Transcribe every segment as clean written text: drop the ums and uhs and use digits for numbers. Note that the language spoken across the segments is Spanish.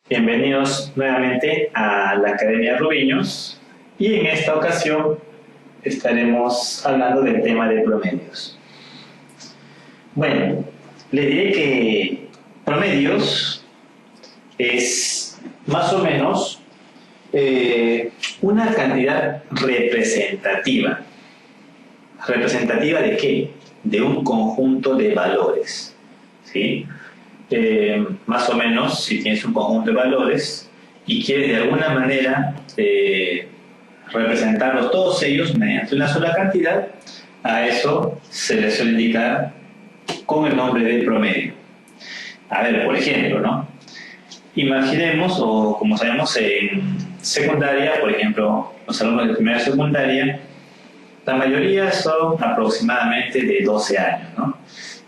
Bienvenidos nuevamente a la Academia Rubiños y en esta ocasión estaremos hablando del tema de promedios. Bueno, le diré que promedios es más o menos una cantidad representativa. ¿Representativa de qué? De un conjunto de valores, ¿sí? Más o menos, si tienes un conjunto de valores y quieres de alguna manera representarlos todos ellos mediante una sola cantidad, a eso se le suele indicar con el nombre de promedio. A ver, por ejemplo, ¿no? Imaginemos, o como sabemos en secundaria, por ejemplo, los alumnos de primera secundaria, la mayoría son aproximadamente de 12 años, ¿no?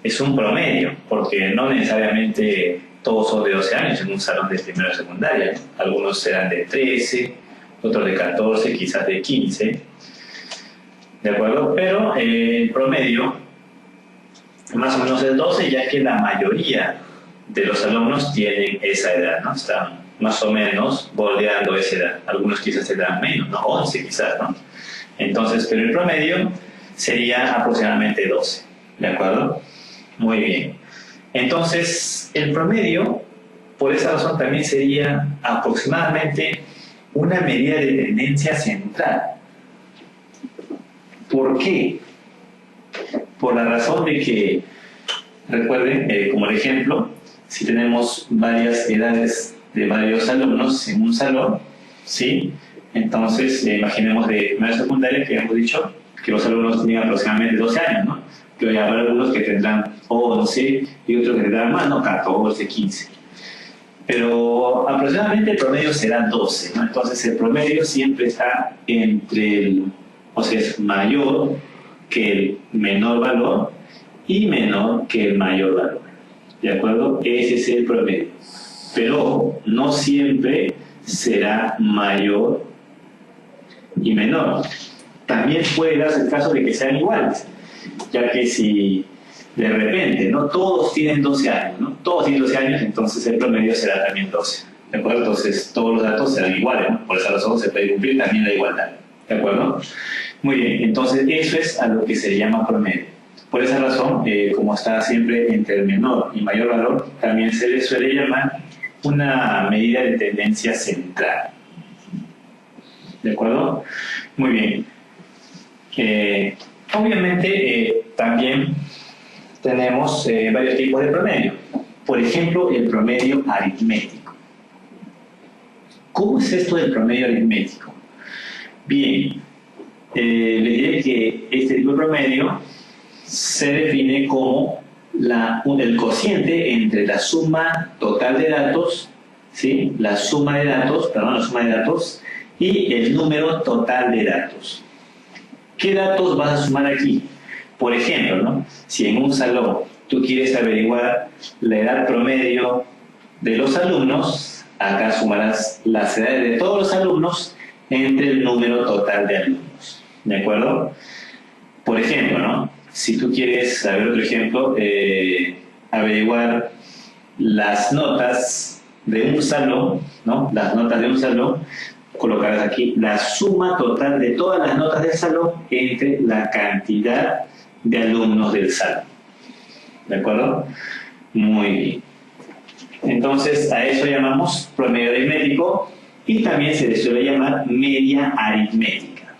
Es un promedio, porque no necesariamente todos son de 12 años en un salón de primera secundaria, ¿no? Algunos serán de 13, otros de 14, quizás de 15, ¿de acuerdo? Pero el promedio más o menos es 12, ya que la mayoría de los alumnos tienen esa edad, ¿no? Están más o menos bordeando esa edad. Algunos quizás tendrán menos, ¿no? 11 quizás, ¿no? Entonces, pero el promedio sería aproximadamente 12, ¿de acuerdo? Muy bien. Entonces, el promedio, por esa razón, también sería aproximadamente una medida de tendencia central. ¿Por qué? Por la razón de que, recuerden, como el ejemplo, si tenemos varias edades de varios alumnos en un salón, ¿sí? Entonces, imaginemos de primera secundaria que hemos dicho que los alumnos tienen aproximadamente 12 años, ¿no? Que habrá algunos que tendrán 11 y otros que tendrán más, ¿no? 14, 15. Pero aproximadamente el promedio será 12, ¿no? Entonces, el promedio siempre está entre o sea, es mayor que el menor valor y menor que el mayor valor. ¿De acuerdo? Ese es el promedio. Pero no siempre será mayor y menor. También puede darse el caso de que sean iguales, ya que si de repente no todos tienen 12 años, ¿no? Todos tienen 12 años, entonces el promedio será también 12. ¿De acuerdo? Entonces todos los datos serán iguales, ¿no? Por esa razón se puede cumplir también la igualdad. ¿De acuerdo? Muy bien, entonces eso es a lo que se llama promedio. Por esa razón, como está siempre entre el menor y mayor valor, también se le suele llamar una medida de tendencia central. ¿De acuerdo? Muy bien. Obviamente, también tenemos varios tipos de promedio. Por ejemplo, el promedio aritmético. ¿Cómo es esto del promedio aritmético? Bien, le diré que este tipo de promedio se define como el cociente entre la suma total de datos, ¿sí? La suma de datos y el número total de datos. ¿Qué datos vas a sumar aquí? Por ejemplo, ¿no? Si en un salón tú quieres averiguar la edad promedio de los alumnos, acá sumarás las edades de todos los alumnos entre el número total de alumnos. ¿De acuerdo? Por ejemplo, ¿no? Si tú quieres saber otro ejemplo, averiguar las notas de un salón, ¿no? Las notas de un salón, colocarás aquí la suma total de todas las notas del salón entre la cantidad de alumnos del salón. ¿De acuerdo? Muy bien. Entonces, a eso llamamos promedio aritmético y también se le suele llamar media aritmética.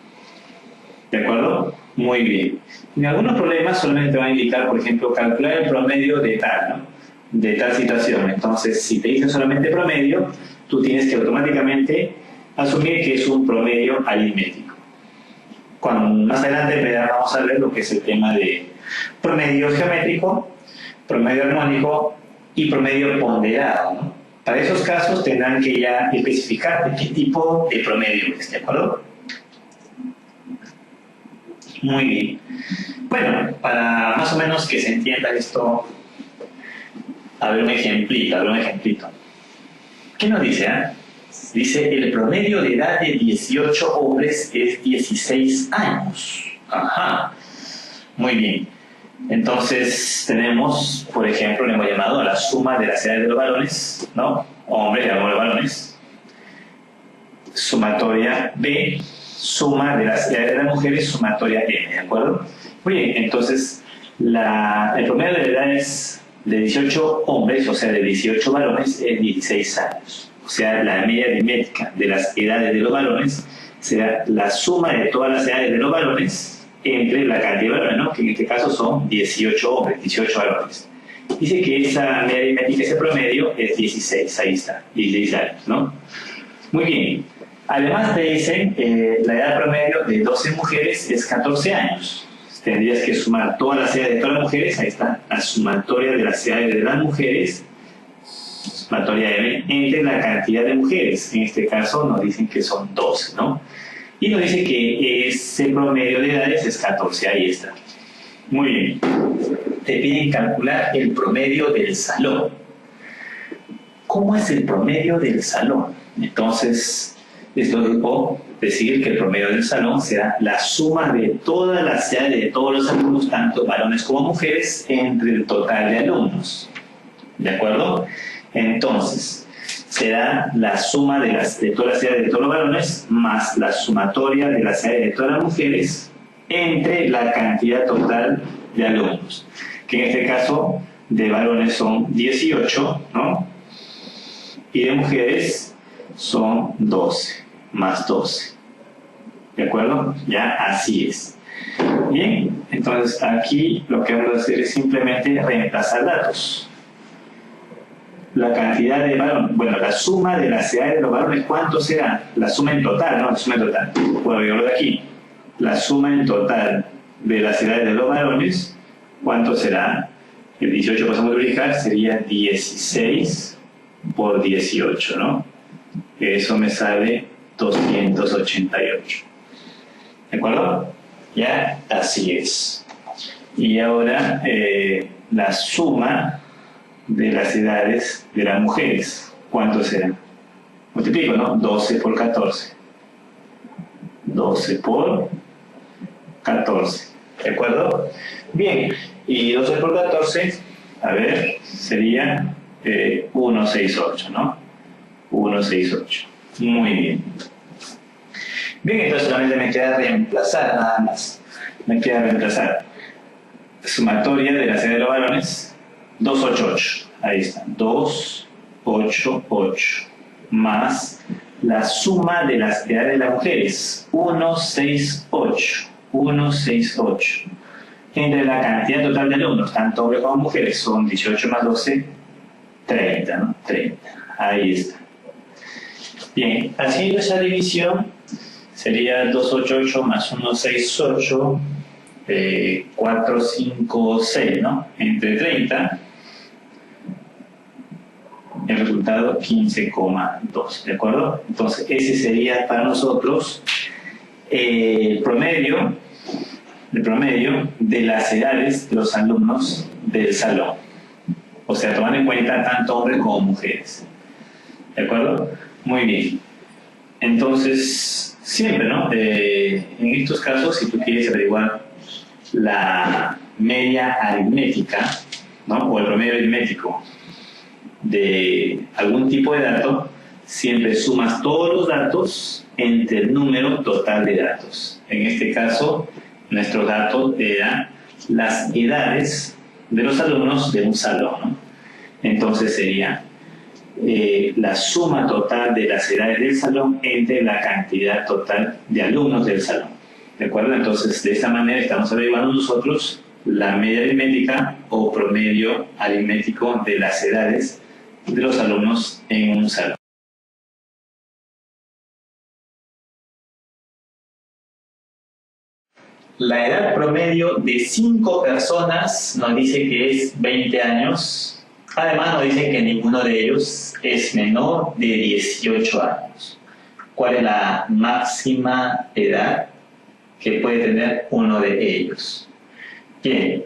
¿De acuerdo? Muy bien. En algunos problemas solamente te va a indicar, por ejemplo, calcular el promedio de tal, ¿no? De tal situación. Entonces, si te dice solamente promedio, tú tienes que automáticamente asumir que es un promedio aritmético. Más adelante vamos a ver lo que es el tema de promedio geométrico, promedio armónico y promedio ponderado, ¿no? Para esos casos tendrán que ya especificar de qué tipo de promedio es, ¿de acuerdo? Muy bien. Bueno, para más o menos que se entienda esto, a ver un ejemplito. ¿Qué nos dice? Dice, el promedio de edad de 18 hombres es 16 años. Ajá. Muy bien. Entonces tenemos, por ejemplo, le hemos llamado a la suma de las edades de los varones, ¿no? Hombres, varones, sumatoria B, suma de las edades de las mujeres, sumatoria M, ¿de acuerdo? Muy bien, entonces el promedio de edades de 18 hombres, o sea, de 18 varones, es 16 años. O sea, la media aritmética de las edades de los varones será la suma de todas las edades de los varones entre la cantidad de varones, ¿no? Que en este caso son 18 hombres, 18 varones. Dice que esa media aritmética, ese promedio, es 16, ahí está, 16 años, ¿no? Muy bien. Además te dicen, la edad promedio de 12 mujeres es 14 años. Tendrías que sumar todas las edades de todas las mujeres, ahí está, la sumatoria de las edades de las mujeres, sumatoria M, entre la cantidad de mujeres. En este caso nos dicen que son 12, ¿no? Y nos dice que ese promedio de edades es 14, ahí está. Muy bien. Te piden calcular el promedio del salón. ¿Cómo es el promedio del salón? Entonces, es lógico decir que el promedio del salón será la suma de todas las edades de todos los alumnos, tanto varones como mujeres, entre el total de alumnos. ¿De acuerdo? Entonces, será la suma de todas las edades de todos los varones más la sumatoria de las edades de todas las mujeres entre la cantidad total de alumnos. Que en este caso, de varones son 18, ¿no? Y de mujeres son 12. Más 12. ¿De acuerdo? Ya así es. Bien, entonces aquí lo que vamos a hacer es simplemente reemplazar datos. La cantidad de varones, bueno, la suma de las edades de los varones, ¿cuánto será? La suma en total, ¿no? La suma en total. Bueno, yo de aquí. La suma en total de las edades de los varones, ¿cuánto será? El 18 pasamos a multiplicar, sería 16 por 18, ¿no? Eso me sale 288. ¿De acuerdo? Ya, así es. Y ahora la suma de las edades de las mujeres. ¿Cuánto será? Multiplico, ¿no? 12 por 14. 12 por 14. ¿De acuerdo? Bien. Y 12 por 14, a ver, sería 168, ¿no? 168. Muy bien. Bien, entonces solamente me queda reemplazar, nada más. Me queda reemplazar. Sumatoria de las edades de los varones, 288. Ahí está, 288. Más la suma de las edades de las mujeres, 168. 168. Entre la cantidad total de alumnos, tanto hombres como mujeres, son 18 más 12, 30, ¿no? 30. Ahí está. Bien, haciendo esa división, sería 288 más 168, 456, ¿no? Entre 30, el resultado 15,2, ¿de acuerdo? Entonces, ese sería para nosotros el promedio de las edades de los alumnos del salón. O sea, tomando en cuenta tanto hombres como mujeres. ¿De acuerdo? Muy bien. Entonces, siempre, ¿no? En estos casos, si tú quieres averiguar la media aritmética, ¿no? O el promedio aritmético de algún tipo de dato, siempre sumas todos los datos entre el número total de datos. En este caso, nuestro dato era las edades de los alumnos de un salón, ¿no? Entonces sería la suma total de las edades del salón entre la cantidad total de alumnos del salón. ¿De acuerdo? Entonces, de esta manera estamos averiguando nosotros la media aritmética o promedio aritmético de las edades de los alumnos en un salón. La edad promedio de 5 personas nos dice que es 20 años. Además nos dice que ninguno de ellos es menor de 18 años. ¿Cuál es la máxima edad que puede tener uno de ellos? Bien.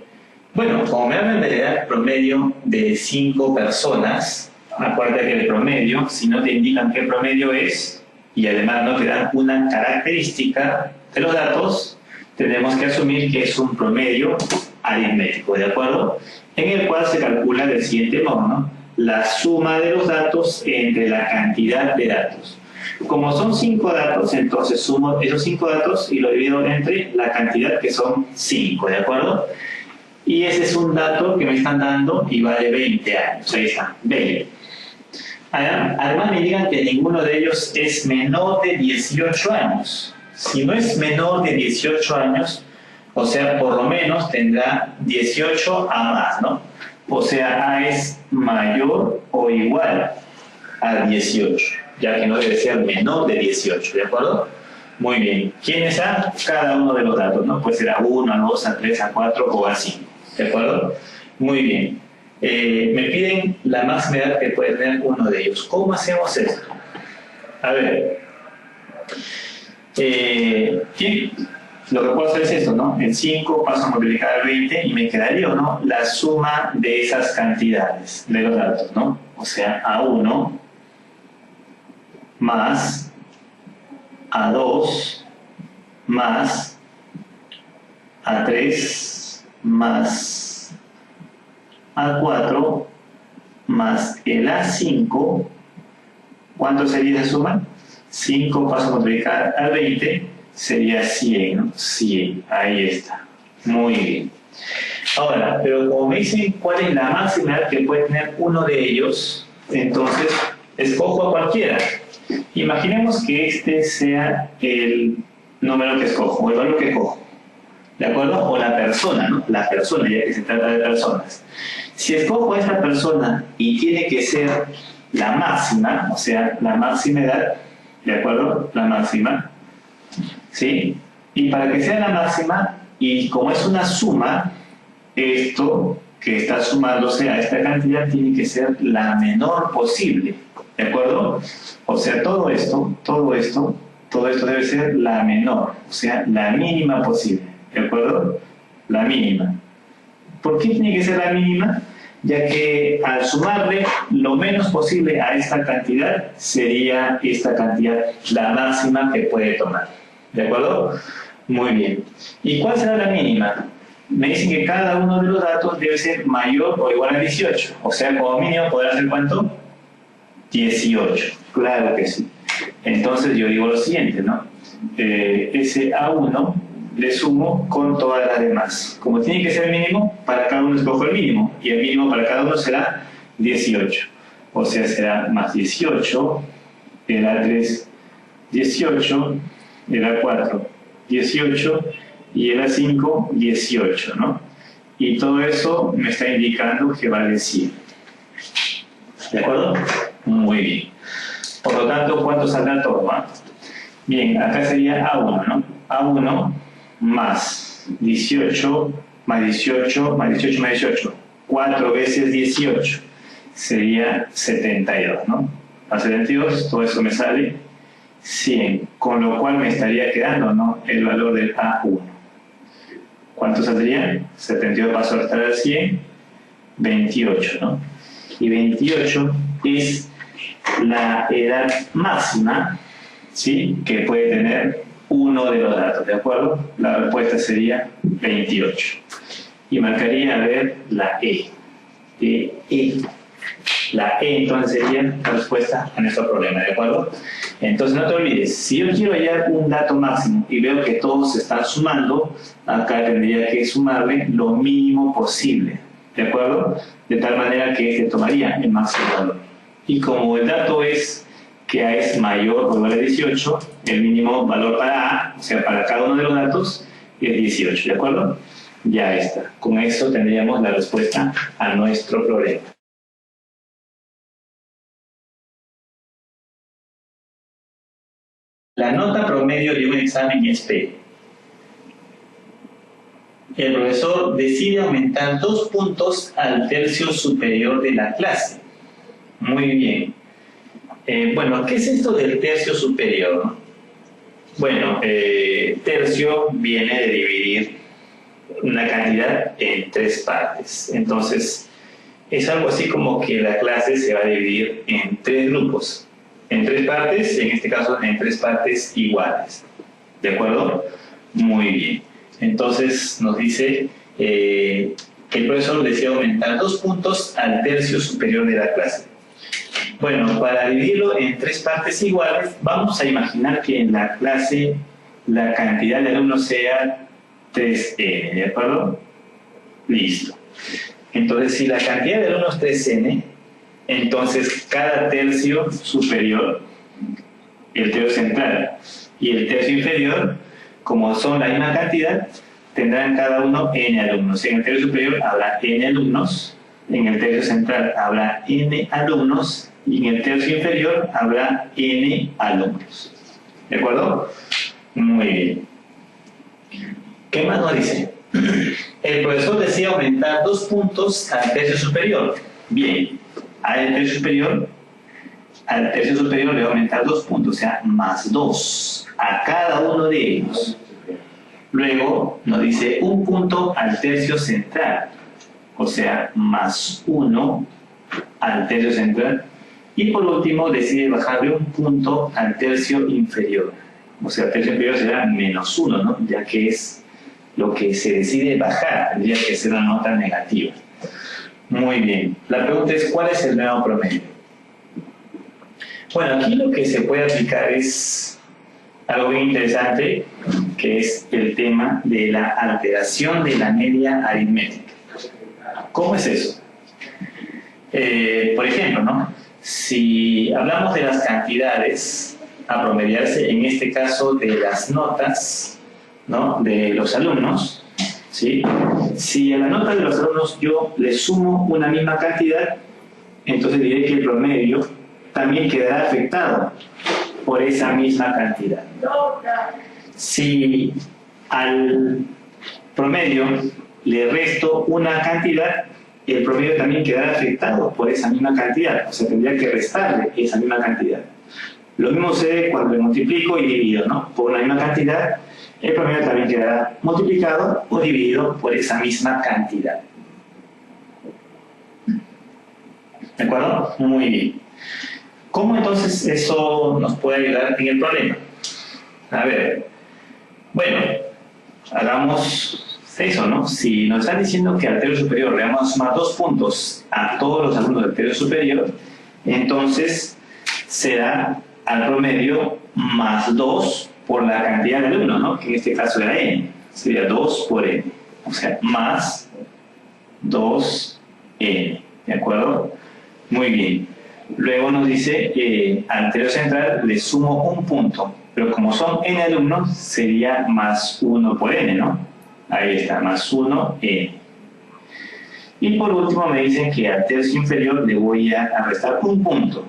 Bueno, como me hablan de la edad promedio de 5 personas, acuérdate que el promedio, si no te indican qué promedio es, y además no te dan una característica de los datos, tenemos que asumir que es un promedio aritmético, ¿de acuerdo? En el cual se calcula del siguiente modo, ¿no? la suma de los datos entre la cantidad de datos. Como son 5 datos, entonces sumo esos 5 datos y lo divido entre la cantidad, que son 5, ¿de acuerdo? Y ese es un dato que me están dando y vale 20 años. Ahí está, 20. Además me digan que ninguno de ellos es menor de 18 años. Si no es menor de 18 años, o sea, por lo menos tendrá 18 a más, ¿no? O sea, A es mayor o igual a 18, ya que no debe ser menor de 18, ¿de acuerdo? Muy bien. ¿Quién es A? Cada uno de los datos, ¿no? Puede ser A1, A2, A3, A4 o A5, ¿de acuerdo? Muy bien. Me piden la máxima edad que puede tener uno de ellos. ¿Cómo hacemos esto? A ver. Lo que puedo hacer es esto, ¿no? En 5 paso a multiplicar al 20 y me quedaría, ¿no?, la suma de esas cantidades de los datos, ¿no? O sea, A1 más A2 más A3 más A4 más el A5. ¿Cuánto sería esa suma? 5 paso a multiplicar al 20 sería 100, ¿no? 100, ahí está. Muy bien. Ahora, pero como me dicen cuál es la máxima edad que puede tener uno de ellos, entonces escojo a cualquiera. Imaginemos que este sea el número que escojo, o el valor que escojo, ¿de acuerdo? O la persona, ¿no? La persona, ya que se trata de personas. Si escojo a esta persona y tiene que ser la máxima, o sea, la máxima edad, ¿de acuerdo? La máxima, ¿sí? Y para que sea la máxima, y como es una suma, esto que está sumándose a esta cantidad tiene que ser la menor posible, ¿de acuerdo? O sea, todo esto debe ser la menor, o sea, la mínima posible, ¿de acuerdo? La mínima. ¿Por qué tiene que ser la mínima? Ya que al sumarle lo menos posible a esta cantidad, sería esta cantidad la máxima que puede tomar, ¿de acuerdo? Muy bien. ¿Y cuál será la mínima? Me dicen que cada uno de los datos debe ser mayor o igual a 18, o sea, como mínimo podrá ser ¿cuánto? 18, claro que sí. Entonces yo digo lo siguiente, ¿no? Ese A1 le sumo con todas las demás. Como tiene que ser el mínimo, para cada uno escojo el mínimo, y el mínimo para cada uno será 18. O sea, será más 18, el A3 18, el A4 18 y el A5 18, ¿no? Y todo eso me está indicando que vale 100. ¿De acuerdo? Muy bien. Por lo tanto, ¿cuánto saldrá todo? Bien, acá sería A1, ¿no? A1 más 18, más 18, más 18, más 18. 4 veces 18 sería 72, ¿no? A 72, todo eso me sale 100, con lo cual me estaría quedando, ¿no?, el valor del A1. ¿Cuánto saldría? 72 paso a restar al 100, 28, ¿no? Y 28 es la edad máxima, ¿sí?, que puede tener uno de los datos, ¿de acuerdo? La respuesta sería 28. Y marcaría, a ver, la E. La E entonces sería la respuesta a nuestro problema, ¿de acuerdo? Entonces no te olvides, si yo quiero hallar un dato máximo y veo que todos se están sumando, acá tendría que sumarle lo mínimo posible, ¿de acuerdo? De tal manera que este tomaría el máximo valor. Y como el dato es que A es mayor o igual a 18, el mínimo valor para A, o sea, para cada uno de los datos, es 18, ¿de acuerdo? Ya está. Con eso tendríamos la respuesta a nuestro problema. La nota promedio de un examen es P. El profesor decide aumentar 2 puntos al tercio superior de la clase. Muy bien. Bueno, ¿qué es esto del tercio superior? Bueno, tercio viene de dividir una cantidad en 3 partes. Entonces, es algo así como que la clase se va a dividir en 3 grupos. En 3 partes, en este caso en 3 partes iguales. ¿De acuerdo? Muy bien. Entonces nos dice el profesor desea aumentar 2 puntos al tercio superior de la clase. Bueno, para dividirlo en 3 partes iguales, vamos a imaginar que en la clase la cantidad de alumnos sea 3n, ¿de acuerdo? Listo. Entonces, si la cantidad de alumnos es 3n, entonces cada tercio superior, el tercio central y el tercio inferior, como son la misma cantidad, tendrán cada uno n alumnos. En el tercio superior habrá n alumnos, en el tercio central habrá n alumnos, y en el tercio inferior habrá n alumnos. ¿De acuerdo? Muy bien. ¿Qué más nos dice? El profesor desea aumentar 2 puntos al tercio superior. Bien, al tercio superior le va a aumentar 2 puntos, o sea, más 2 a cada uno de ellos. Luego nos dice 1 punto al tercio central, o sea, más 1 al tercio central. Y por último decide bajarle 1 punto al tercio inferior. O sea, el tercio inferior será menos 1, ¿no? Ya que es lo que se decide bajar, tendría que ser una nota negativa. Muy bien. La pregunta es, ¿cuál es el nuevo promedio? Bueno, aquí lo que se puede aplicar es algo bien interesante, que es el tema de la alteración de la media aritmética. ¿Cómo es eso? Por ejemplo, ¿no? Si hablamos de las cantidades a promediarse, en este caso de las notas, ¿no?, de los alumnos, ¿sí? Si a la nota de los alumnos yo le sumo una misma cantidad, entonces diré que el promedio también quedará afectado por esa misma cantidad. Si al promedio le resto una cantidad, el promedio también quedará afectado por esa misma cantidad, o sea, tendría que restarle esa misma cantidad. Lo mismo sucede cuando le multiplico y divido, ¿no? Por una misma cantidad, el promedio también quedará multiplicado o dividido por esa misma cantidad. ¿De acuerdo? Muy bien. ¿Cómo entonces eso nos puede ayudar en el problema? A ver, bueno, hagamos eso, ¿no? Si nos están diciendo que al tercio superior le vamos a sumar 2 puntos a todos los alumnos del tercio superior, entonces será al promedio más 2 por la cantidad de alumnos, ¿no? Que en este caso era n, sería 2 por n, o sea, más 2n, ¿de acuerdo? Muy bien. Luego nos dice que al tercio central le sumo 1 punto, pero como son n alumnos, sería más 1 por n, ¿no? Ahí está, más 1n. Y por último me dicen que al tercio inferior le voy a restar 1 punto.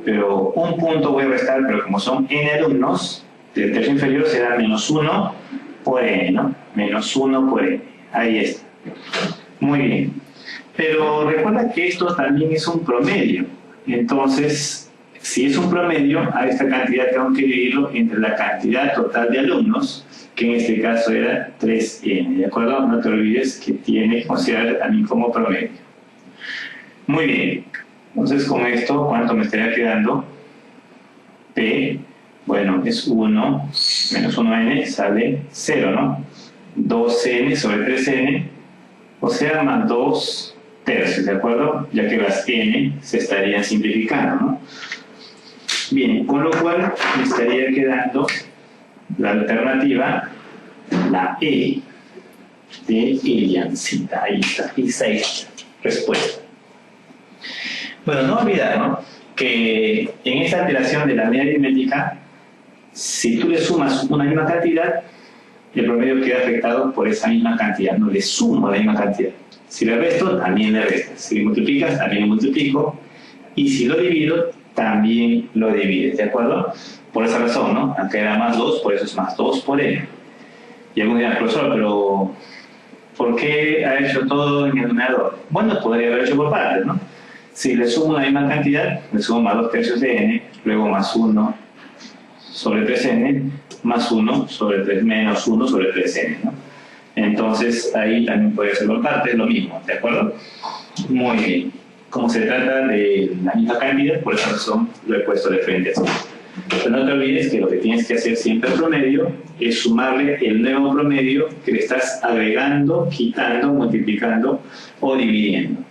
Pero 1 punto voy a restar, pero como son n alumnos, del tercio inferior será menos 1 por n, ¿no? Menos 1 por n. Ahí está. Muy bien. Pero recuerda que esto también es un promedio. Entonces, si es un promedio, a esta cantidad tengo que dividirlo entre la cantidad total de alumnos, que en este caso era 3n, ¿de acuerdo? No te olvides que tiene que considerar también como promedio. Muy bien. Entonces, con esto, ¿cuánto me estaría quedando? P, bueno, es 1, menos 1n, sale 0, ¿no? 2n sobre 3n, o sea, más 2 tercios, ¿de acuerdo? Ya que las n se estarían simplificando, ¿no? Bien, con lo cual me estaría quedando la alternativa, la E de Eliancita. Ahí está, esa es la respuesta. Bueno, no olvidar, ¿no?, que en esta alteración de la media aritmética, si tú le sumas una misma cantidad, el promedio queda afectado por esa misma cantidad. No le sumo la misma cantidad. Si le resto, también le resto. Si le multiplicas, también lo multiplico. Y si lo divido, también lo divides, ¿de acuerdo? Por esa razón, ¿no? Acá era más 2, por eso es más 2 por n. Y algunos dirán, profesor, pero ¿por qué ha hecho todo en el numerador? Bueno, podría haber hecho por partes, ¿no? Si le sumo la misma cantidad, le sumo más 2 tercios de n, luego más 1 sobre 3n, más 1 sobre 3, menos 1 sobre 3n, ¿no? Entonces, ahí también puede ser por partes, lo mismo, ¿de acuerdo? Muy bien. Como se trata de la misma cantidad, por esa razón lo he puesto de frente así. Pero no te olvides que lo que tienes que hacer siempre al promedio es sumarle el nuevo promedio que le estás agregando, quitando, multiplicando o dividiendo.